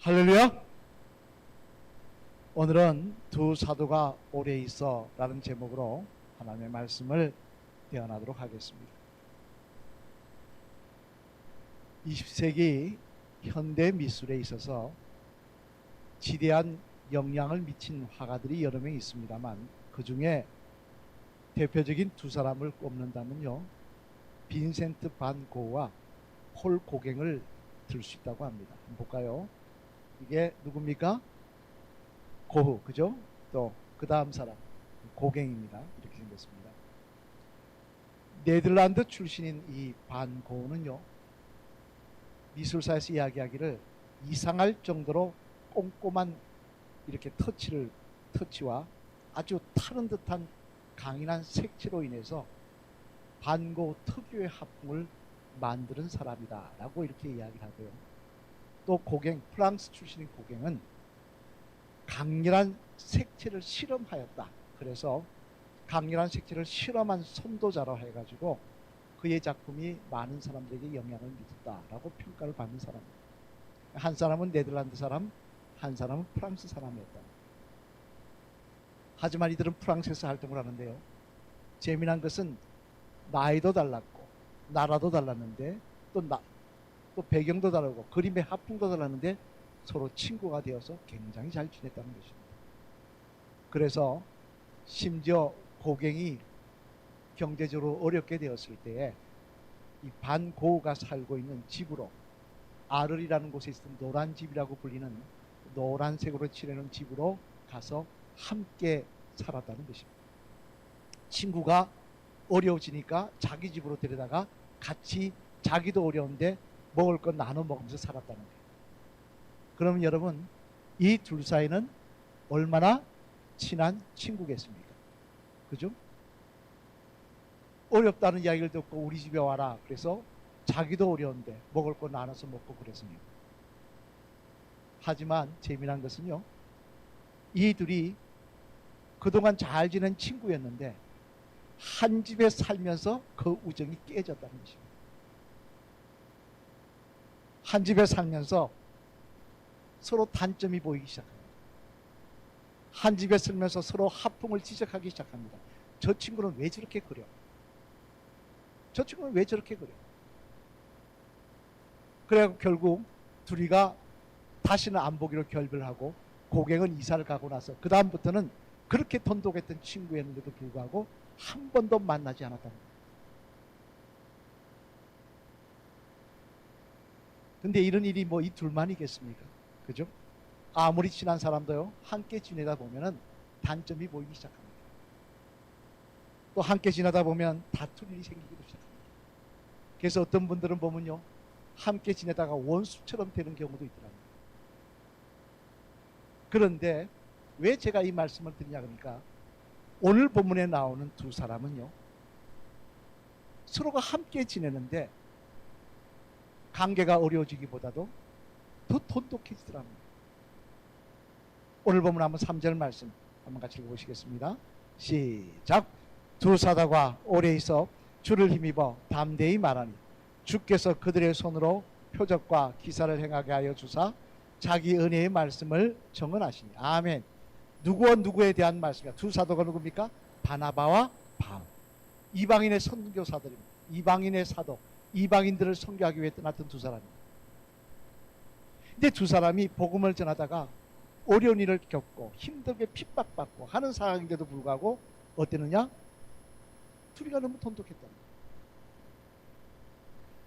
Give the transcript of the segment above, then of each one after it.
할렐루야. 오늘은 두 사도가 오래 있어 라는 제목으로 하나님의 말씀을 대언하도록 하겠습니다. 20세기 현대 미술에 있어서 지대한 영향을 미친 화가들이 여러 명 있습니다만, 그 중에 대표적인 두 사람을 꼽는다면요, 빈센트 반 고흐와 폴 고갱을 들 수 있다고 합니다. 한번 볼까요? 이게 누굽니까? 고흐, 그죠? 또 그 다음 사람 고갱입니다. 이렇게 생겼습니다. 네덜란드 출신인 이 반 고흐는요, 미술사에서 이야기하기를 이상할 정도로 꼼꼼한 이렇게 터치와 아주 타는 듯한 강인한 색채로 인해서 반 고흐 특유의 화풍을 만드는 사람이다 라고 이렇게 이야기를 하고요. 또 고갱, 프랑스 출신인 고갱은 강렬한 색채를 실험하였다. 그래서 강렬한 색채를 실험한 선도자로 해가지고 그의 작품이 많은 사람들에게 영향을 미쳤다라고 평가를 받는 사람입니다. 한 사람은 네덜란드 사람, 한 사람은 프랑스 사람이었다. 하지만 이들은 프랑스에서 활동을 하는데요, 재미난 것은 나이도 달랐고 나라도 달랐는데 또 배경도 다르고 그림의 화풍도 달랐는데 서로 친구가 되어서 굉장히 잘 지냈다는 것입니다. 그래서 심지어 고갱이 경제적으로 어렵게 되었을 때에 이 반 고흐가 살고 있는 집으로, 아르이라는 곳에 있던 노란 집이라고 불리는 노란색으로 칠해놓은 집으로 가서 함께 살았다는 것입니다. 친구가 어려워지니까 자기 집으로 데려다가 같이, 자기도 어려운데 먹을 것 나눠 먹으면서 살았다는 거예요. 그러면 여러분, 이 둘 사이는 얼마나 친한 친구겠습니까? 그죠? 어렵다는 이야기를 듣고 우리 집에 와라. 그래서 자기도 어려운데 먹을 거 나눠서 먹고 그랬습니다. 하지만 재미난 것은요, 이 둘이 그동안 잘 지낸 친구였는데 한 집에 살면서 그 우정이 깨졌다는 것입니다. 한 집에 살면서 서로 단점이 보이기 시작합니다. 한 집에 살면서 서로 하품을 지적하기 시작합니다. 저 친구는 왜 저렇게 그려? 저 친구는 왜 저렇게 그려? 그래서 결국 둘이가 다시는 안 보기로 결별하고, 고갱은 이사를 가고 나서 그 다음부터는 그렇게 돈독했던 친구였는데도 불구하고 한 번도 만나지 않았다는 거예요. 근데 이런 일이 뭐 이 둘만이겠습니까? 그죠? 아무리 친한 사람도요, 함께 지내다 보면은 단점이 보이기 시작합니다. 또 함께 지내다 보면 다툴 일이 생기기도 시작합니다. 그래서 어떤 분들은 보면요, 함께 지내다가 원수처럼 되는 경우도 있더라고요. 그런데 왜 제가 이 말씀을 드리냐 그러니까, 오늘 본문에 나오는 두 사람은요, 서로가 함께 지내는데 관계가 어려워지기보다도 더 돈독해지더랍니다. 오늘 본문 한번 3절 말씀 한번 같이 읽어보시겠습니다. 시작. 두 사도가 오래 있어 주를 힘입어 담대히 말하니 주께서 그들의 손으로 표적과 기사를 행하게 하여 주사 자기 은혜의 말씀을 정언하시니. 아멘. 누구와 누구에 대한 말씀이야? 두 사도가 누굽니까? 바나바와 바울. 이방인의 선교사들입니다. 이방인의 사도, 이방인들을 선교하기 위해 떠났던 두 사람입니다. 근데 두 사람이 복음을 전하다가 어려운 일을 겪고 힘들게 핍박받고 하는 상황인데도 불구하고 어땠느냐? 둘이가 너무 돈독했다는 거예요.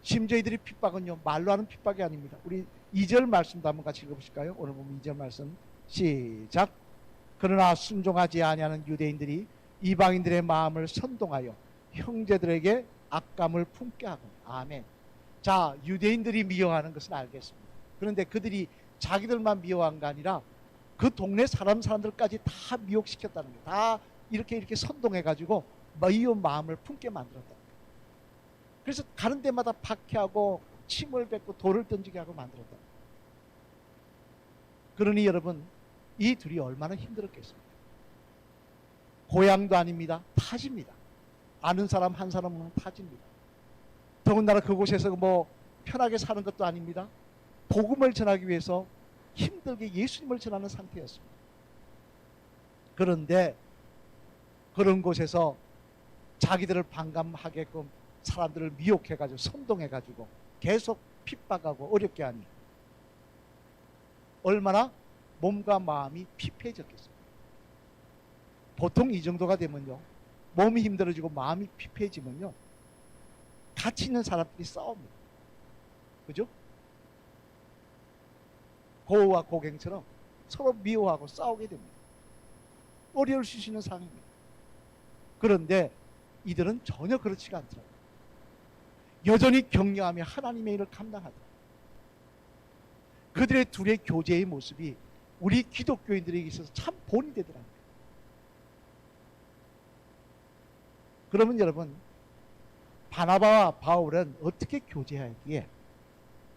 심지어 이들이 핍박은요, 말로 하는 핍박이 아닙니다. 우리 2절 말씀도 한번 같이 읽어보실까요? 오늘 보면 2절 말씀 시작. 그러나 순종하지 아니하는 유대인들이 이방인들의 마음을 선동하여 형제들에게 악감을 품게 하고. 아멘. 자, 유대인들이 미워하는 것은 알겠습니다. 그런데 그들이 자기들만 미워한 게 아니라 그 동네 사람들까지 다 미혹시켰다는 거예요. 다 이렇게 선동해가지고 미운 마음을 품게 만들었다는 거예요. 그래서 가는 데마다 박해하고 침을 뱉고 돌을 던지게 하고 만들었다는 거예요. 그러니 여러분, 이 둘이 얼마나 힘들었겠습니까? 고향도 아닙니다. 타지입니다. 아는 사람 한 사람은 타지입니다. 더군다나 그곳에서 뭐 편하게 사는 것도 아닙니다. 복음을 전하기 위해서 힘들게 예수님을 전하는 상태였습니다. 그런데 그런 곳에서 자기들을 반감하게끔 사람들을 미혹해가지고 선동해가지고 계속 핍박하고 어렵게 하니 얼마나 몸과 마음이 피폐해졌겠습니까? 보통 이 정도가 되면요, 몸이 힘들어지고 마음이 피폐해지면요, 같이 있는 사람들이 싸웁니다. 그죠? 고우와 고갱처럼 서로 미워하고 싸우게 됩니다. 어려울 수 있는 상황입니다. 그런데 이들은 전혀 그렇지가 않더라고요. 여전히 격려하며 하나님의 일을 감당하더라고요. 그들의 둘의 교제의 모습이 우리 기독교인들에게 있어서 참 본이 되더라고요. 그러면 여러분, 바나바와 바울은 어떻게 교제하기에,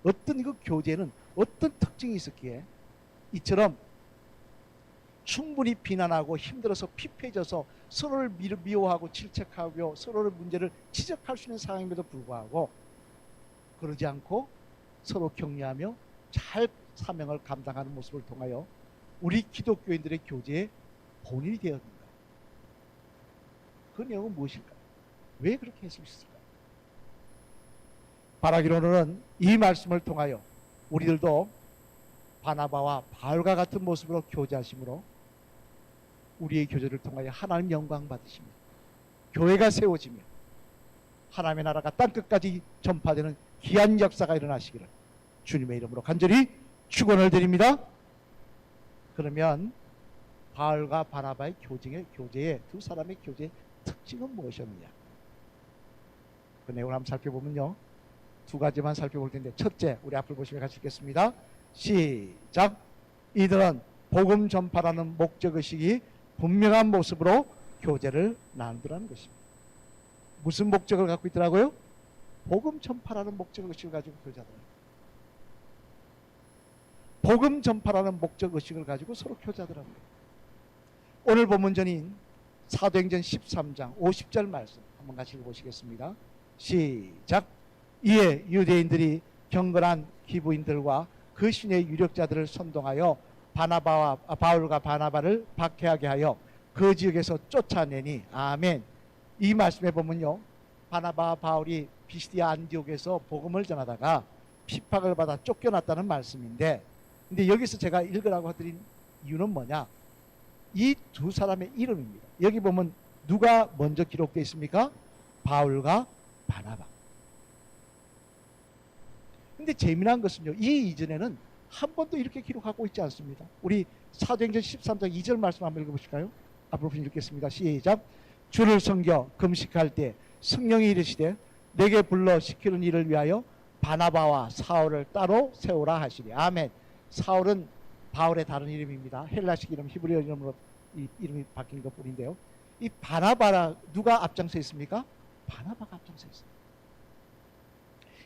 어떤 그 교제는 어떤 특징이 있었기에 이처럼 충분히 비난하고 힘들어서 피폐해져서 서로를 미워하고 질책하고 서로의 문제를 지적할 수 있는 상황임에도 불구하고 그러지 않고 서로 격려하며 잘 사명을 감당하는 모습을 통하여 우리 기독교인들의 교제의 본인이 되었는가? 그 내용은 무엇일까요? 왜 그렇게 했을 수 있을까요? 바라기로는 이 말씀을 통하여 우리들도 바나바와 바울과 같은 모습으로 교제하심으로 우리의 교제를 통하여 하나님 영광 받으시며 교회가 세워지며 하나님의 나라가 땅끝까지 전파되는 귀한 역사가 일어나시기를 주님의 이름으로 간절히 축원을 드립니다. 그러면 바울과 바나바의 교제의 두 사람의 교제의 특징은 무엇이었느냐? 그 내용을 한번 살펴보면요, 두 가지만 살펴볼 텐데, 첫째, 우리 앞을 보시며 같이 읽겠습니다. 시작. 이들은 복음 전파라는 목적의식이 분명한 모습으로 교제를 나누더라는 것입니다. 무슨 목적을 갖고 있더라고요? 복음 전파라는 목적의식을 가지고 교제하더라고요. 복음 전파라는 목적의식을 가지고 서로 교제하더라고요. 오늘 본문전인 사도행전 13장 50절 말씀 한번 같이 읽어보시겠습니다. 시작. 이에 유대인들이 경건한 기부인들과 그 신의 유력자들을 선동하여 바울과 바나바를 박해하게 하여 그 지역에서 쫓아내니. 아멘. 이 말씀에 보면요, 바나바와 바울이 비시디아 안디옥에서 복음을 전하다가 핍박을 받아 쫓겨났다는 말씀인데, 근데 여기서 제가 읽으라고 드린 이유는 뭐냐? 이 두 사람의 이름입니다. 여기 보면 누가 먼저 기록되어 있습니까? 바울과 바나바. 근데 재미난 것은요, 이 이전에는 한 번도 이렇게 기록하고 있지 않습니다. 우리 사도행전 13장 2절 말씀 한번 읽어보실까요? 앞으로 읽겠습니다. 시작. 주를 섬겨 금식할 때 성령이 이르시되 내게 불러 시키는 일을 위하여 바나바와 사울을 따로 세우라 하시니. 아멘. 사울은 바울의 다른 이름입니다. 헬라식 이름, 히브리어 이름으로 이 이름이 바뀐 것 뿐인데요, 이 바나바라 누가 앞장서 있습니까? 바나바가 앞장서 있습니다.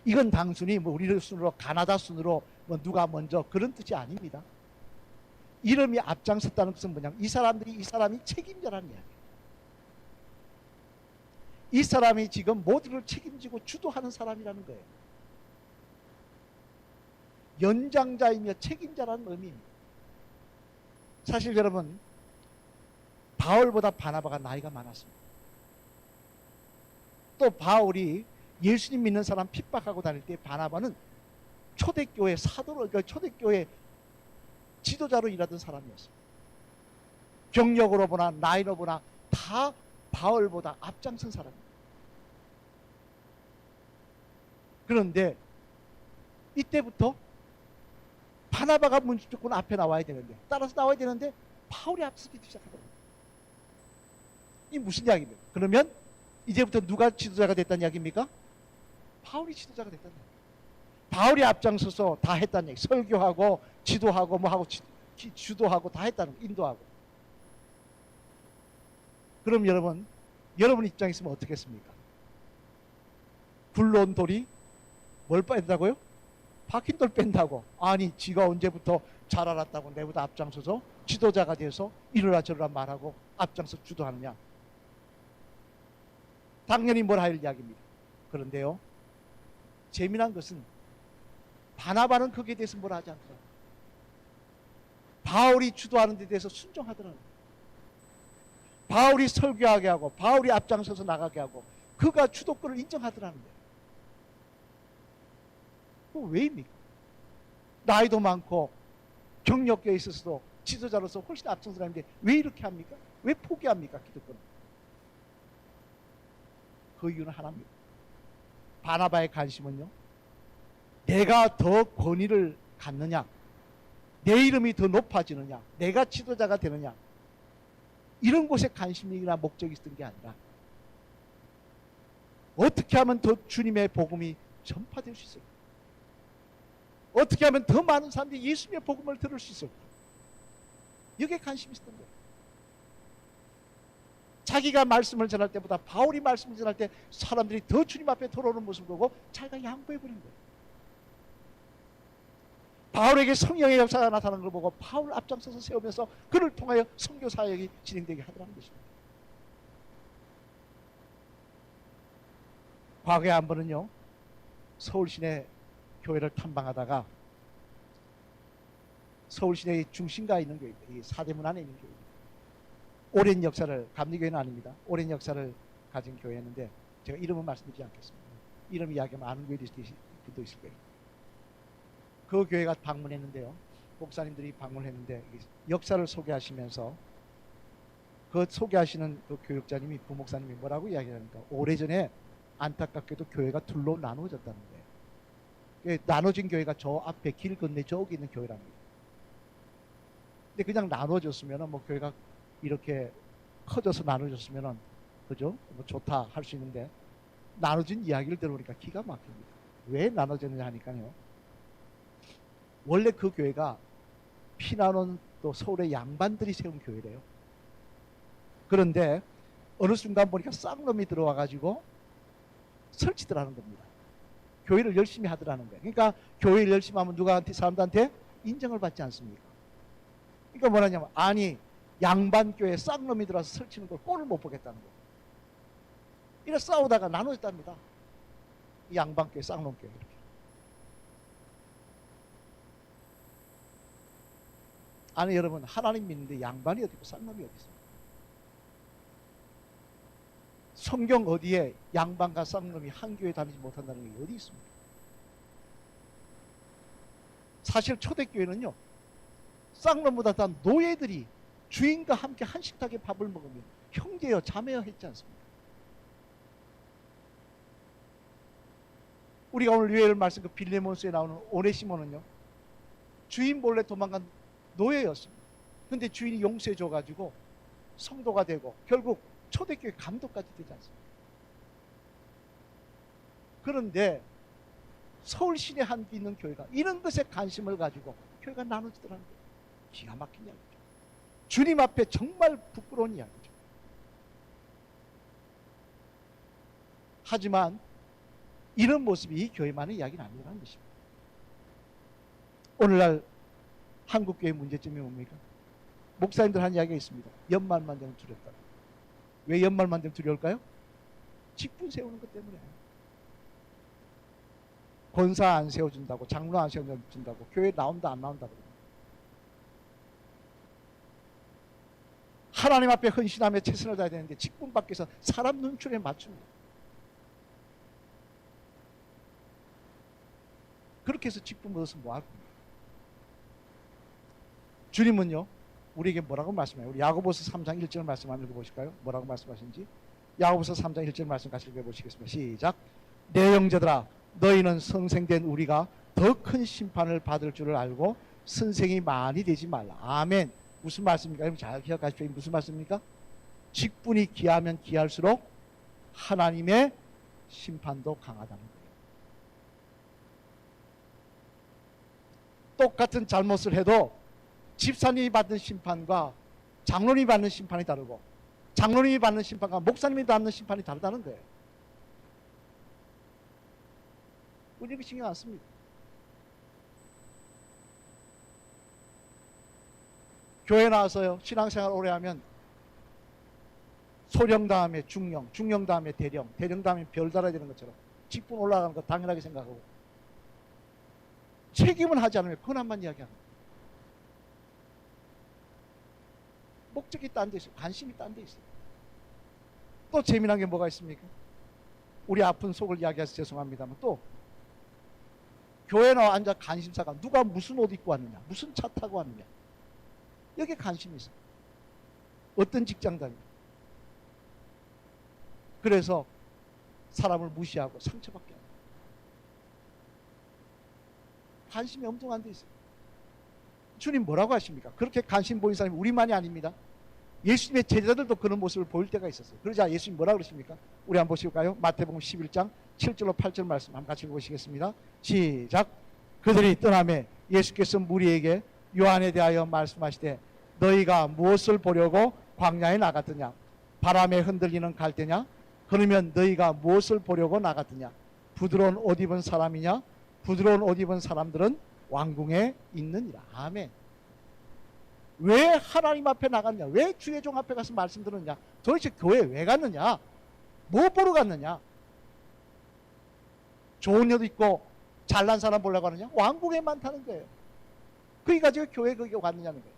이건 단순히 뭐 우리 순으로 가나다 순으로 뭐 누가 먼저 그런 뜻이 아닙니다. 이름이 앞장섰다는 것은 뭐냐면 이 사람이 책임자라는 이야기예요. 이 사람이 지금 모두를 책임지고 주도하는 사람이라는 거예요. 연장자이며 책임자라는 의미입니다. 사실 여러분, 바울보다 바나바가 나이가 많았습니다. 또 바울이 예수님 믿는 사람 핍박하고 다닐 때 바나바는 초대교회 사도로, 그러니까 초대교회 지도자로 일하던 사람이었어요. 경력으로 보나 나이로 보나 다 바울보다 앞장선 사람입니다. 그런데 이때부터 바나바가 무조건 앞에 나와야 되는데, 따라서 나와야 되는데 바울이 앞서기 시작하더라고요. 이 무슨 이야기입니까? 그러면 이제부터 누가 지도자가 됐다는 이야기입니까? 바울이 지도자가 됐다는 이야기. 바울이 앞장서서 다 했다는 얘기. 설교하고 지도하고 뭐 하고 주도하고 다 했다는 거, 인도하고. 그럼 여러분 입장에 있으면 어떻겠습니까? 굴러온 돌이 뭘 뺀다고요? 박힌 돌 뺀다고. 아니, 지가 언제부터 잘 알았다고 내보다 앞장서서 지도자가 돼서 이러라 저러라 말하고 앞장서 주도하느냐. 당연히 뭘 할 이야기입니다. 그런데요, 재미난 것은 바나바는 거기에 대해서 뭘 하지 않더라고요. 바울이 주도하는 데 대해서 순종하더라고요. 바울이 설교하게 하고 바울이 앞장서서 나가게 하고 그가 주도권을 인정하더라는 거예요. 그거 왜입니까? 나이도 많고 경력에 있어서도 지도자로서 훨씬 앞선 사람인데 왜 이렇게 합니까? 왜 포기합니까? 기득권을. 그 이유는 하나입니다. 바나바의 관심은요, 내가 더 권위를 갖느냐, 내 이름이 더 높아지느냐, 내가 지도자가 되느냐, 이런 곳에 관심이나 목적이 있었던 게 아니라 어떻게 하면 더 주님의 복음이 전파될 수 있을까? 어떻게 하면 더 많은 사람들이 예수님의 복음을 들을 수 있을까? 여기에 관심이 있었던 거예요. 자기가 말씀을 전할 때보다 바울이 말씀을 전할 때 사람들이 더 주님 앞에 돌아오는 모습을 보고 자기가 양보해버린 거예요. 바울에게 성령의 역사가 나타나는 걸 보고 바울 앞장서서 세우면서 그를 통하여 선교 사역이 진행되게 하더라는 것입니다. 과거에 한 번은요, 서울 시내 교회를 탐방하다가 서울 시내 중심가에 있는 교회입니다. 이 사대문 안에 있는 교회입니다. 오랜 역사를, 감리교회는 아닙니다. 오랜 역사를 가진 교회였는데 제가 이름은 말씀드리지 않겠습니다. 이름 이야기하면 아는 교회도 있을 거예요. 그 교회가 방문했는데요, 목사님들이 방문했는데 역사를 소개하시면서 그 소개하시는 그 교육자님이, 부목사님이 뭐라고 이야기하니까 오래전에 안타깝게도 교회가 둘로 나누어졌다는 거예요. 나눠진 교회가 저 앞에 길 건너 저기 있는 교회랍니다. 근데 그냥 나눠졌으면 뭐 교회가 이렇게 커져서 나눠졌으면 그죠? 뭐 좋다 할 수 있는데 나눠진 이야기를 들어보니까 기가 막힙니다. 왜 나눠졌느냐 하니까요, 원래 그 교회가 피난온 또 서울의 양반들이 세운 교회래요. 그런데 어느 순간 보니까 쌍놈이 들어와 가지고 설치더라는 겁니다. 교회를 열심히 하더라는 거예요. 그러니까 교회를 열심히 하면 누가한테, 사람들한테 인정을 받지 않습니까? 그러니까 뭐라냐면, 아니 양반교회 쌍놈이 들어와서 설치는 걸 꼴을 못 보겠다는 거예요. 이래 싸우다가 나눠졌답니다. 이 양반교회 쌍놈교회. 이렇게. 아니 여러분, 하나님 믿는데 양반이 어디 있고 쌍놈이 어디 있습니까? 성경 어디에 양반과 쌍놈이 한 교회 다니지 못한다는 게 어디 있습니까? 사실 초대교회는요, 쌍놈보다 더 노예들이 주인과 함께 한 식탁에 밥을 먹으며 형제여 자매여 했지 않습니까? 우리가 오늘 유해를 말씀 그 빌레몬스에 나오는 오네시모는요, 주인 몰래 도망간 노예였습니다. 그런데 주인이 용서해 줘가지고 성도가 되고 결국 초대교회 감독까지 되지 않습니까? 그런데 서울 시내 한 있는 교회가 이런 것에 관심을 가지고 교회가 나눠지더라는 거예요. 기가 막힌 이야기죠. 주님 앞에 정말 부끄러운 이야기죠. 하지만 이런 모습이 이 교회만의 이야기는 아니라는 것입니다. 오늘날 한국교회 문제점이 뭡니까? 목사님들 한 이야기가 있습니다. 연말만 되면 두렵다. 왜 연말만 되면 두려울까요? 직분 세우는 것 때문에. 권사 안 세워준다고, 장로 안 세워준다고, 교회 나온다 안 나온다고. 하나님 앞에 헌신하며 최선을 다해야 되는데 직분 밖에서 사람 눈초리에 맞춥니다. 그렇게 해서 직분 얻어서 뭐 할 겁니까? 주님은요, 우리에게 뭐라고 말씀해요? 우리 야고보서 3장 1절 말씀 한번 읽어보실까요? 뭐라고 말씀하신지. 야고보서 3장 1절 말씀 같이 읽어보시겠습니다. 시작. 내 형제들아, 너희는 선생된 우리가 더 큰 심판을 받을 줄을 알고 선생이 많이 되지 말라. 아멘. 무슨 말씀입니까? 여러분 잘 기억하십시오. 무슨 말씀입니까? 직분이 귀하면 귀할수록 하나님의 심판도 강하다는 거예요. 똑같은 잘못을 해도 집사님이 받는 심판과 장로님이 받는 심판이 다르고, 장로님이 받는 심판과 목사님이 받는 심판이 다르다는 거예요. 우리 신경 안 씁니다. 교회 나와서요, 신앙생활 오래 하면 소령 다음에 중령, 중령 다음에 대령, 대령 다음에 별 달아야 되는 것처럼 직분 올라가는 거 당연하게 생각하고 책임은 하지 않으면 권한만 이야기합니다. 목적이 딴 데 있어요. 관심이 딴 데 있어요. 또 재미난 게 뭐가 있습니까? 우리 아픈 속을 이야기해서 죄송합니다만 또 교회에 앉아 관심사가 누가 무슨 옷 입고 왔느냐, 무슨 차 타고 왔느냐, 여기에 관심이 있어요. 어떤 직장 다니냐. 그래서 사람을 무시하고 상처받게 합니다. 관심이 엉뚱한 데 있어요. 주님 뭐라고 하십니까? 그렇게 관심 보인 사람이 우리만이 아닙니다. 예수님의 제자들도 그런 모습을 보일 때가 있었어요. 그러자 예수님 뭐라고 그러십니까? 우리 한번 보실까요? 마태복음 11장 7절로 8절 말씀 한번 같이 읽어보시겠습니다. 시작. 그들이 떠나매 예수께서 무리에게 요한에 대하여 말씀하시되 너희가 무엇을 보려고 광야에 나갔더냐? 바람에 흔들리는 갈대냐? 그러면 너희가 무엇을 보려고 나갔더냐? 부드러운 옷 입은 사람이냐? 부드러운 옷 입은 사람들은 왕궁에 있느니라. 아멘. 왜 하나님 앞에 나갔냐? 왜 주의 종 앞에 가서 말씀 들었냐? 도대체 교회 왜 갔느냐? 뭐 보러 갔느냐? 좋은 옷 입고 잘난 사람 보려고 하느냐? 왕궁에 많다는 거예요. 그게 가지고 교회 거기 갔느냐는 거예요.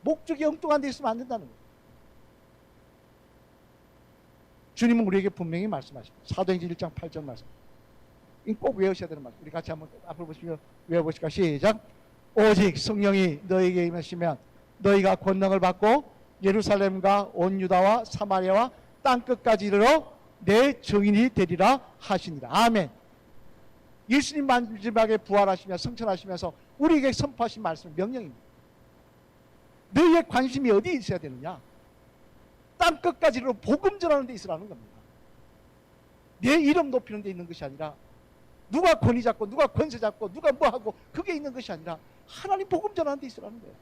목적이 엉뚱한 데 있으면 안 된다는 거예요. 주님은 우리에게 분명히 말씀하십니다. 사도행전 1장 8절 말씀. 꼭 외우셔야 되는 말씀. 우리 같이 한번 앞을 보시면 외워보실까? 시작. 오직 성령이 너희에게 임하시면 너희가 권능을 받고 예루살렘과 온 유다와 사마리아와 땅끝까지 이르러 내 증인이 되리라 하시니라. 아멘. 예수님 마지막에 부활하시며 성천하시면서 우리에게 선포하신 말씀 명령입니다. 너희의 관심이 어디에 있어야 되느냐? 땅끝까지 이르러 복음 전하는 데 있으라는 겁니다. 내 이름 높이는 데 있는 것이 아니라 누가 권위 잡고 누가 권세 잡고 누가 뭐하고 그게 있는 것이 아니라 하나님 복음 전하는 데 있으라는 거예요.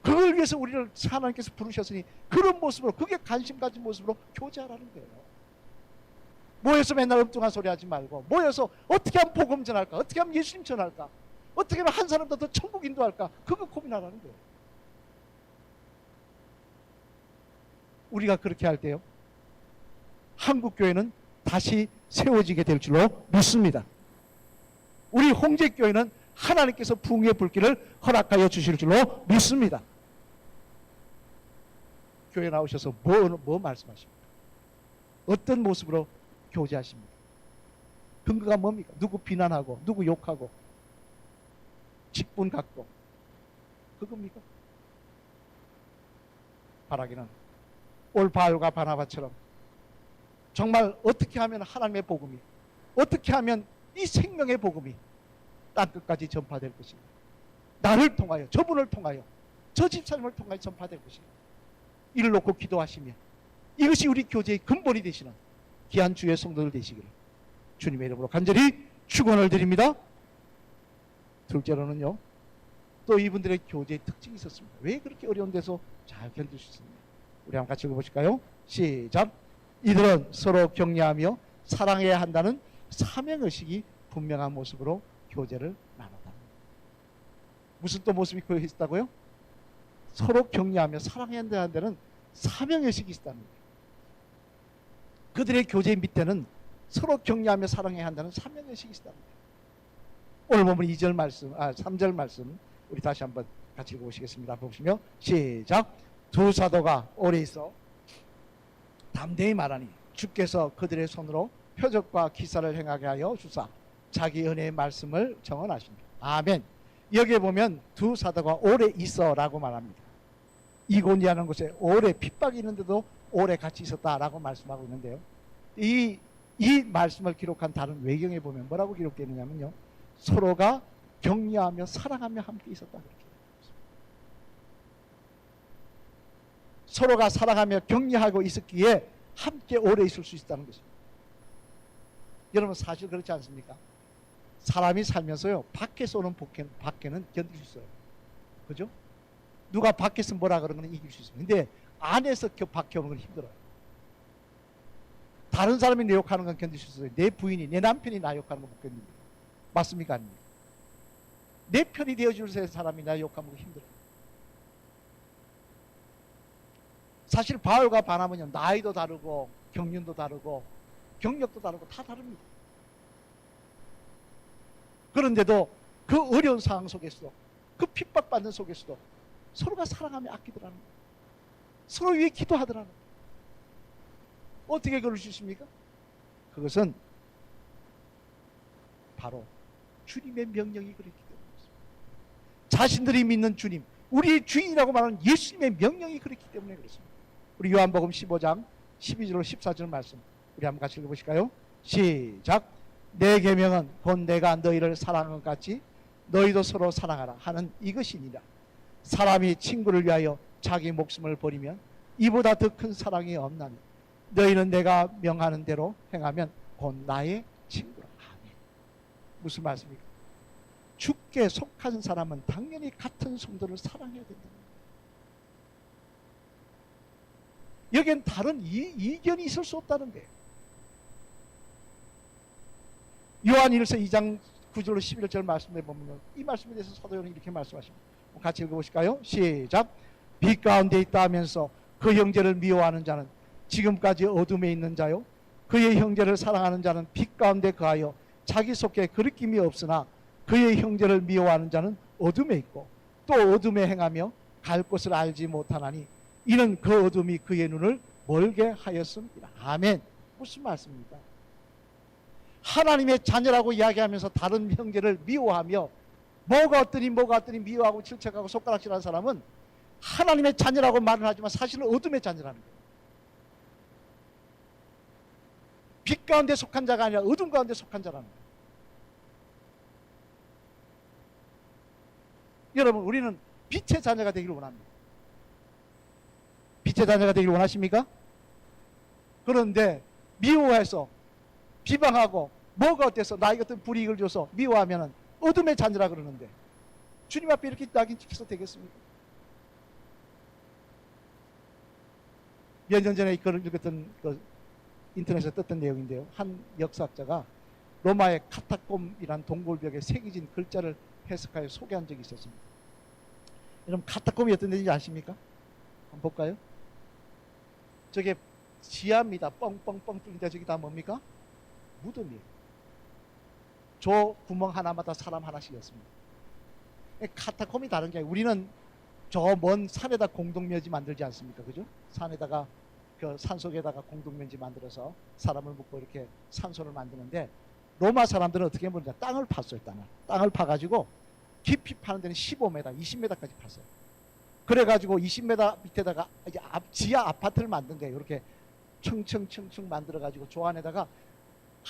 그걸 위해서 우리를 하나님께서 부르셨으니 그런 모습으로 그게 관심 가진 모습으로 교제하라는 거예요. 모여서 맨날 엉뚱한 소리 하지 말고 모여서 어떻게 하면 복음 전할까? 어떻게 하면 예수님 전할까? 어떻게 하면 한 사람도 더 천국 인도할까? 그거 고민하라는 거예요. 우리가 그렇게 할 때요, 한국교회는 다시 세워지게 될 줄로 믿습니다. 우리 홍제교회는 하나님께서 붕의 불길을 허락하여 주실 줄로 믿습니다. 교회 나오셔서 뭐 말씀하십니까? 어떤 모습으로 교제하십니까? 근거가 뭡니까? 누구 비난하고 누구 욕하고 직분 갖고 그겁니까? 바라기는 올 바울과 바나바처럼 정말 어떻게 하면 하나님의 복음이, 어떻게 하면 이 생명의 복음이 땅끝까지 전파될 것인가? 나를 통하여, 저분을 통하여, 저 집사님을 통하여 전파될 것인가? 이를 놓고 기도하시며 이것이 우리 교제의 근본이 되시는 귀한 주의 성도들 되시기를 주님의 이름으로 간절히 축원을 드립니다. 둘째로는요, 또 이분들의 교제의 특징이 있었습니다. 왜 그렇게 어려운 데서 잘 견딜 수 있습니까? 우리 한번 같이 읽어보실까요? 시작. 이들은 서로 격려하며 사랑해야 한다는 사명의식이 분명한 모습으로 교제를 나눴다. 무슨 또 모습이 그 있다고요? 서로 격려하며 사랑해야 한다는 사명의식이 있다는 거예요. 그들의 교제 밑에는 서로 격려하며 사랑해야 한다는 사명의식이 있다는 거예요. 오늘 보면 2절 말씀, 3절 말씀 우리 다시 한번 같이 읽어보시겠습니다. 보시며 시작. 두 사도가 오래 있어 담대히 말하니 주께서 그들의 손으로 표적과 기사를 행하게 하여 주사 자기 은혜의 말씀을 정언하십니다. 아멘. 여기에 보면 두 사도가 오래 있어 라고 말합니다. 이고니아라는 곳에 오래 핍박이 있는데도 오래 같이 있었다라고 말씀하고 있는데요, 이 말씀을 기록한 다른 외경에 보면 뭐라고 기록되어 있느냐면요, 서로가 격려하며 사랑하며 함께 있었다 그렇게. 서로가 사랑하며 격려하고 있었기에 함께 오래 있을 수 있다는 것입니다. 여러분 사실 그렇지 않습니까? 사람이 살면서요, 밖에서 오는 밖에는 견딜 수 있어요. 그죠? 누가 밖에서 뭐라 그러는 건 이길 수 있습니다. 근데 안에서 밖에 오는 건 힘들어요. 다른 사람이 내 욕하는 건 견딜 수 있어요. 내 부인이, 내 남편이 나 욕하는 건 못 견딥니다. 맞습니까? 아닙니까? 내 편이 되어줄 사람이 나 욕하는 건 힘들어요. 사실 바울과 바나바는요, 나이도 다르고 경륜도 다르고 경력도 다르고 다 다릅니다. 그런데도 그 어려운 상황 속에서도, 그 핍박받는 속에서도 서로가 사랑하며 아끼더라는 거예요. 서로 위해 기도하더라는 거예요. 어떻게 그럴 수 있습니까? 그것은 바로 주님의 명령이 그렇기 때문입니다. 자신들이 믿는 주님, 우리 주인이라고 말하는 예수님의 명령이 그렇기 때문에 그렇습니다. 우리 요한복음 15장 12절 14절 말씀 우리 한번 같이 읽어보실까요? 시작. 내 계명은 곧 내가 너희를 사랑한 것 같이 너희도 서로 사랑하라 하는 이것이니라. 사람이 친구를 위하여 자기 목숨을 버리면 이보다 더 큰 사랑이 없나니 너희는 내가 명하는 대로 행하면 곧 나의 친구라. 아멘. 무슨 말씀입니까? 주께 속한 사람은 당연히 같은 성도를 사랑해야 된다. 여기엔 다른 이견이 있을 수 없다는 거예요. 요한일서 2장 9절로 11절 말씀에 보면 이 말씀에 대해서 사도 요한이 이렇게 말씀하십니다. 같이 읽어보실까요? 시작. 빛 가운데 있다 하면서 그 형제를 미워하는 자는 지금까지 어둠에 있는 자요, 그의 형제를 사랑하는 자는 빛 가운데 거하여 자기 속에 거리낌이 없으나 그의 형제를 미워하는 자는 어둠에 있고 또 어둠에 행하며 갈 곳을 알지 못하나니 이는 그 어둠이 그의 눈을 멀게 하였습니다. 아멘. 무슨 말씀입니까? 하나님의 자녀라고 이야기하면서 다른 형제를 미워하며 뭐가 어떠니 미워하고 질책하고 손가락질하는 사람은 하나님의 자녀라고 말은 하지만 사실은 어둠의 자녀라는 거예요. 빛 가운데 속한 자가 아니라 어둠 가운데 속한 자라는 거예요. 여러분, 우리는 빛의 자녀가 되기를 원합니다. 빛의 자녀가 되기를 원하십니까? 그런데 미워해서 비방하고 뭐가 어때서 나에게 어떤 불이익을 줘서 미워하면 어둠의 자녀라 그러는데 주님 앞에 이렇게 낙인 찍혀서 되겠습니까? 몇 년 전에 글을 읽었던 인터넷에 떴던 내용인데요. 한 역사학자가 로마의 카타콤이란 동굴벽에 새겨진 글자를 해석하여 소개한 적이 있었습니다. 여러분, 카타콤이 어떤 데인지 아십니까? 한번 볼까요? 저게 지하입니다. 뻥뻥뻥 뚫린데 저기 다 뭡니까? 무덤이에요. 저 구멍 하나마다 사람 하나씩이었습니다. 카타콤이 다른 게 아니라 우리는 저 먼 산에다 공동묘지 만들지 않습니까? 그죠? 산에다가 그 산속에다가 공동묘지 만들어서 사람을 묻고 이렇게 산소를 만드는데 로마 사람들은 어떻게 보느냐? 땅을 팠어요. 땅을 파가지고 깊이 파는 데는 15m, 20m까지 팠어요. 그래가지고 20m 밑에다가 이제 지하 아파트를 만든 거예요. 이렇게 층층층층 만들어가지고 저 안에다가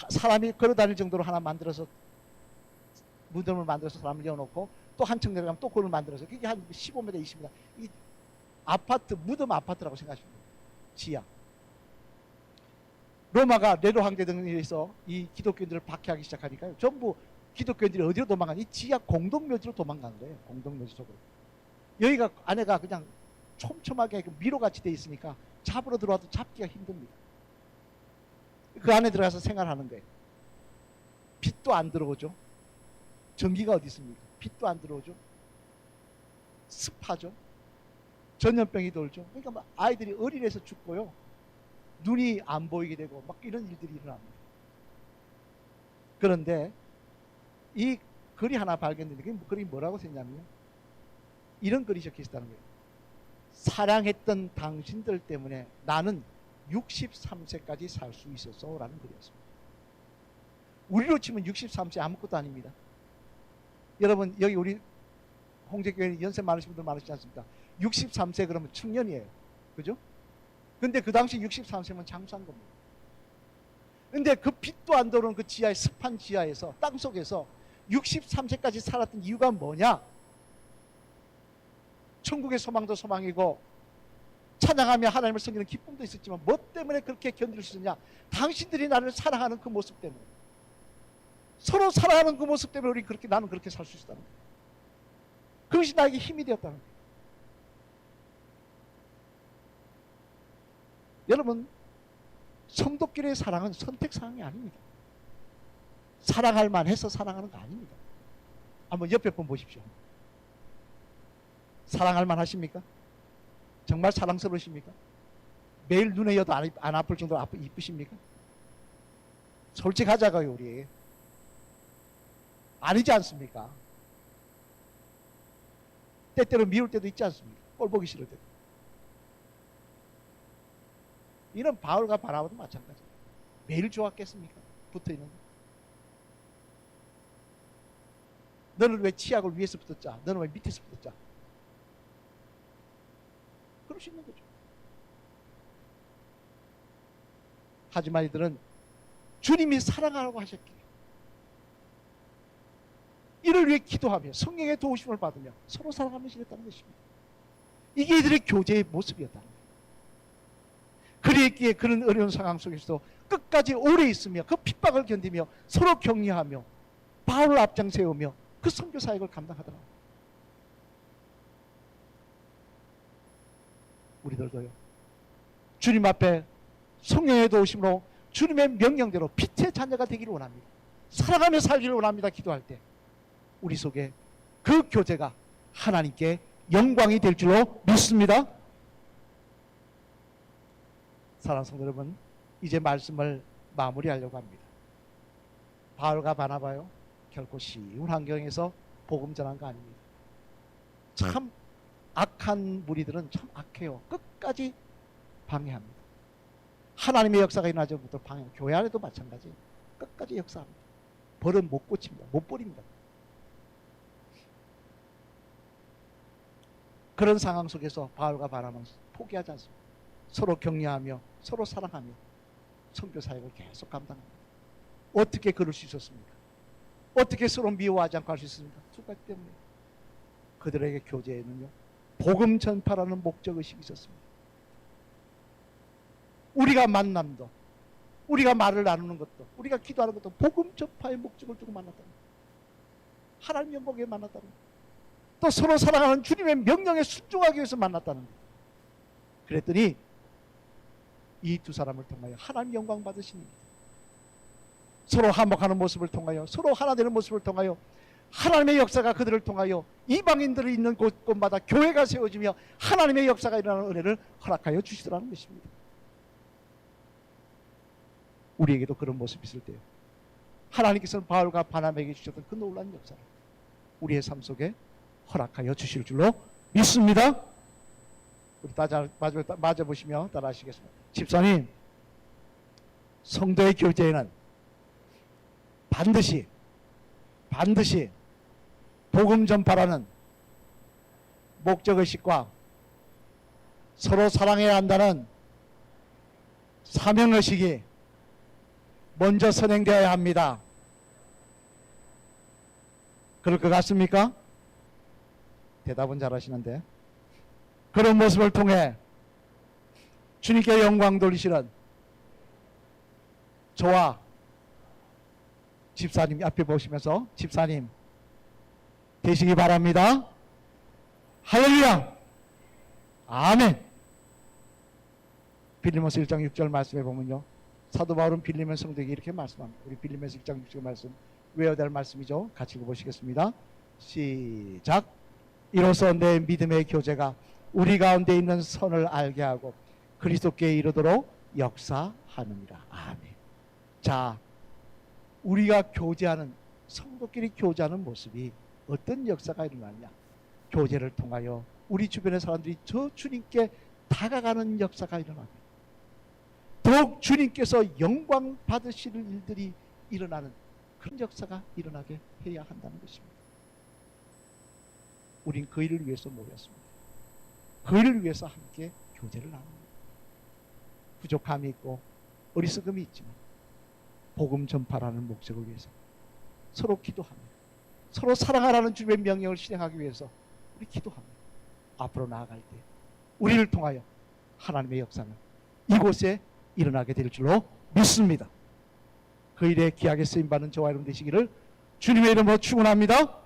사람이 걸어다닐 정도로 하나 만들어서 무덤을 만들어서 사람을 넣어놓고 또 한층 내려가면 또 그걸 만들어서 그게 한 15m, 20m. 이 아파트, 무덤 아파트라고 생각하시면 돼요. 지하. 로마가 네로 황제 등에서 이 기독교인들을 박해하기 시작하니까요. 전부 기독교인들이 어디로 도망가니? 지하 공동묘지로 도망간 거예요. 공동묘지 속으로. 여기가 안에가 그냥 촘촘하게 미로같이 돼 있으니까 잡으러 들어와도 잡기가 힘듭니다. 그 안에 들어가서 생활하는 거예요. 빛도 안 들어오죠. 전기가 어디 있습니까? 빛도 안 들어오죠. 습하죠. 전염병이 돌죠. 그러니까 막 아이들이 어린애에서 죽고요. 눈이 안 보이게 되고 막 이런 일들이 일어납니다. 그런데 이 글이 하나 발견됐는데 그 글이 뭐라고 썼냐면요. 이런 글이 적혀 있다는 거예요. 사랑했던 당신들 때문에 나는 63세까지 살 수 있었어 라는 글이었습니다. 우리로 치면 63세 아무것도 아닙니다. 여러분, 여기 우리 홍제교회 연세 많으신 분들 많으시지 않습니까? 63세 그러면 청년이에요. 그죠? 근데 그 당시 63세면 장수한 겁니다. 근데 그 빛도 안 들어오는 그 지하의 습한 지하에서 땅속에서 63세까지 살았던 이유가 뭐냐? 천국의 소망도 소망이고 찬양하며 하나님을 섬기는 기쁨도 있었지만 뭐 때문에 그렇게 견딜 수 있느냐? 당신들이 나를 사랑하는 그 모습 때문에. 서로 사랑하는 그 모습 때문에 우리 그렇게 나는 그렇게 살 수 있다는 거예요. 그것이 나에게 힘이 되었다는 거예요. 여러분, 성도끼리의 사랑은 선택사항이 아닙니다. 사랑할 만해서 사랑하는 거 아닙니다. 한번 옆에 분 보십시오. 사랑할 만하십니까? 정말 사랑스러우십니까? 매일 눈에 여도 안 아플 정도로 이쁘십니까? 솔직하자고요, 우리. 아니지 않습니까? 때때로 미울 때도 있지 않습니까? 꼴 보기 싫을 때도. 이런 바울과 바나바도 마찬가지예요. 매일 좋았겠습니까? 붙어있는 거. 너는 왜 치약을 위에서 붙었자? 너는 왜 밑에서 붙었자? 그럴 수 있는 거죠. 하지만 이들은 주님이 사랑하라고 하셨기에 이를 위해 기도하며 성령의 도우심을 받으며 서로 사랑하며 지냈다는 것입니다. 이게 이들의 교제의 모습이었다는 거예요. 그랬기에 그런 어려운 상황 속에서도 끝까지 오래 있으며 그 핍박을 견디며 서로 격려하며 바울을 앞장 세우며 그 선교 사역을 감당하더라고요. 우리들도요, 주님 앞에 성령의 도우심으로 주님의 명령대로 빛의 자녀가 되기를 원합니다. 살아가며 살기를 원합니다. 기도할 때 우리 속에 그 교제가 하나님께 영광이 될 줄로 믿습니다. 사랑하는 성도 여러분, 이제 말씀을 마무리하려고 합니다. 바울과 바나바요, 결코 쉬운 환경에서 복음 전한 거 아닙니다. 참 악한 무리들은 참 악해요. 끝까지 방해합니다. 하나님의 역사가 일어나자부터 방해. 교회 안에도 마찬가지예요. 끝까지 역사합니다. 벌은 못 고칩니다. 못 버립니다. 그런 상황 속에서 바울과 바나바는 포기하지 않습니다. 서로 격려하며 서로 사랑하며 선교 사역을 계속 감당합니다. 어떻게 그럴 수 있었습니까? 어떻게 서로 미워하지 않고 할 수 있습니까? 두 가지 때문에. 그들에게 교제에는요, 복음 전파라는 목적의식이 있었습니다. 우리가 만남도, 우리가 말을 나누는 것도, 우리가 기도하는 것도 복음 전파의 목적을 두고 만났다는 거예요. 하나님 영광에 만났다는 거예요. 또 서로 사랑하는 주님의 명령에 순종하기 위해서 만났다는 거예요. 그랬더니 이 두 사람을 통하여 하나님 영광 받으십니다. 서로 화목하는 모습을 통하여, 서로 하나 되는 모습을 통하여 하나님의 역사가 그들을 통하여 이방인들이 있는 곳곳마다 교회가 세워지며 하나님의 역사가 일어나는 은혜를 허락하여 주시더라는 것입니다. 우리에게도 그런 모습이 있을 때요, 하나님께서는 바울과 바나바에게 주셨던 그 놀라운 역사를 우리의 삶 속에 허락하여 주실 줄로 믿습니다. 우리 다 맞아 보시며 따라 하시겠습니다. 집사님, 성도의 교제에는 반드시 복음 전파라는 목적의식과 서로 사랑해야 한다는 사명의식이 먼저 선행되어야 합니다. 그럴 것 같습니까? 대답은 잘하시는데, 그런 모습을 통해 주님께 영광 돌리시는 저와 집사님 앞에 보시면서 집사님 되시기 바랍니다. 할렐루야! 아멘! 빌리몬서 1장 6절 말씀에 보면요, 사도 바울은 빌리몬 성도에게 이렇게 말씀합니다. 우리 빌리몬서 1장 6절 말씀 외워야 될 말씀이죠. 같이 읽어보시겠습니다. 시작! 이로써 내 믿음의 교제가 우리 가운데 있는 선을 알게 하고 그리스도께 이르도록 역사하느니라. 아멘. 자, 우리가 교제하는, 성도끼리 교제하는 모습이 어떤 역사가 일어나냐? 교제를 통하여 우리 주변의 사람들이 저 주님께 다가가는 역사가 일어납니다. 더욱 주님께서 영광 받으실 일들이 일어나는 그런 역사가 일어나게 해야 한다는 것입니다. 우린 그 일을 위해서 모였습니다. 그 일을 위해서 함께 교제를 나눕니다. 부족함이 있고 어리석음이 있지만 복음 전파라는 목적을 위해서 서로 기도하며 서로 사랑하라는 주님의 명령을 실행하기 위해서 우리 기도합니다. 앞으로 나아갈 때 우리를 통하여 하나님의 역사는 이곳에 일어나게 될 줄로 믿습니다. 그 일에 귀하게 쓰임받는 저와 여러분 되시기를 주님의 이름으로 축원합니다.